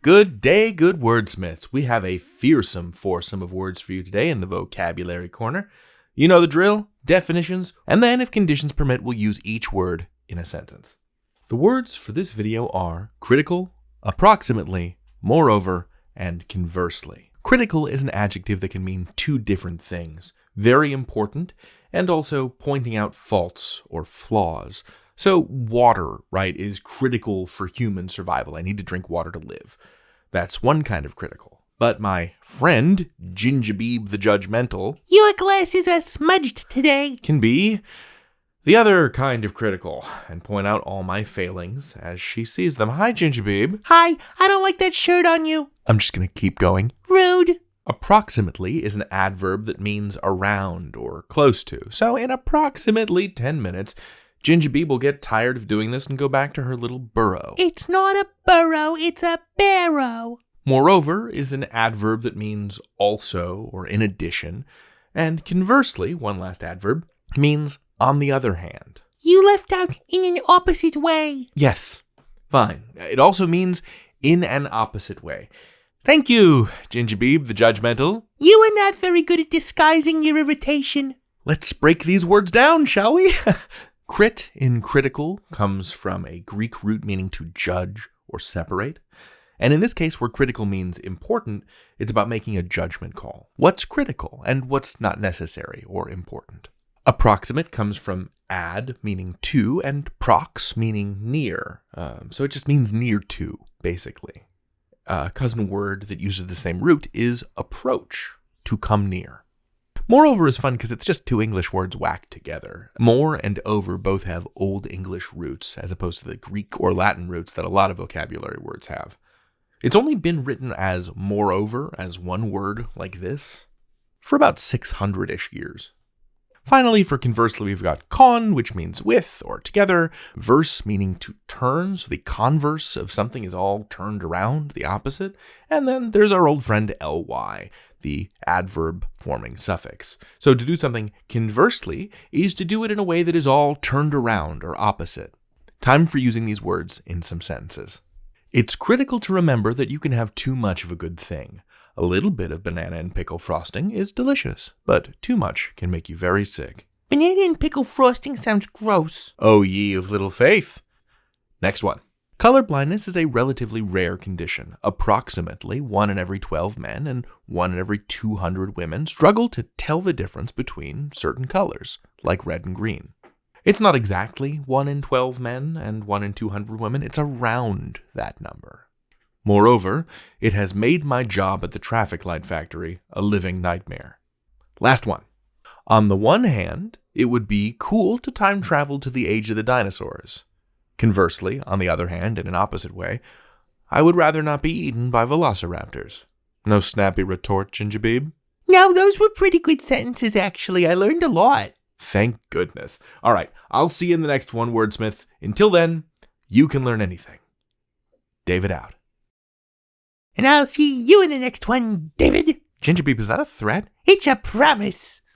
Good day, good wordsmiths. We have a fearsome foursome of words for you today in the vocabulary corner. You know the drill, definitions, and then if conditions permit, we'll use each word in a sentence. The words for this video are critical, approximately, moreover, and conversely. Critical is an adjective that can mean two different things. Very important, and also pointing out faults or flaws. So water, right, is critical for human survival. I need to drink water to live. That's one kind of critical. But my friend, Gingerbeeb the Judgmental, your glasses are smudged today, can be the other kind of critical and point out all my failings as she sees them. Hi, Gingerbeeb. Hi, I don't like that shirt on you. I'm just going to keep going. Rude. Approximately is an adverb that means around or close to. So in approximately 10 minutes, Gingerbeeb will get tired of doing this and go back to her little burrow. It's not a burrow, it's a barrow. Moreover is an adverb that means also or in addition. And conversely, one last adverb, means on the other hand. You left out in an opposite way. Yes, fine. It also means in an opposite way. Thank you, Gingerbeeb the Judgmental. You are not very good at disguising your irritation. Let's break these words down, shall we? Crit in critical comes from a Greek root meaning to judge or separate. And in this case, where critical means important, it's about making a judgment call. What's critical and what's not necessary or important. Approximate comes from ad, meaning to, and prox, meaning near. So it just means near to, basically. A cousin word that uses the same root is approach, to come near. Moreover is fun because it's just two English words whacked together. More and over both have Old English roots, as opposed to the Greek or Latin roots that a lot of vocabulary words have. It's only been written as moreover, as one word like this, for about 600-ish years. Finally, for conversely, we've got con, which means with or together, verse meaning to turn, so the converse of something is all turned around, the opposite, and then there's our old friend ly, the adverb forming suffix. So to do something conversely is to do it in a way that is all turned around or opposite. Time for using these words in some sentences. It's critical to remember that you can have too much of a good thing. A little bit of banana and pickle frosting is delicious, but too much can make you very sick. Banana and pickle frosting sounds gross. O ye of little faith. Next one. Color blindness is a relatively rare condition. Approximately 1 in every 12 men and 1 in every 200 women struggle to tell the difference between certain colors, like red and green. It's not exactly 1 in 12 men and 1 in 200 women, it's around that number. Moreover, it has made my job at the traffic light factory a living nightmare. Last one. On the one hand, it would be cool to time travel to the age of the dinosaurs. Conversely, on the other hand, in an opposite way, I would rather not be eaten by velociraptors. No snappy retort, Gingerbeeb? No, those were pretty good sentences, actually. I learned a lot. Thank goodness. All right, I'll see you in the next one, wordsmiths. Until then, you can learn anything. David out. And I'll see you in the next one, David. Gingerbeeb, is that a threat? It's a promise.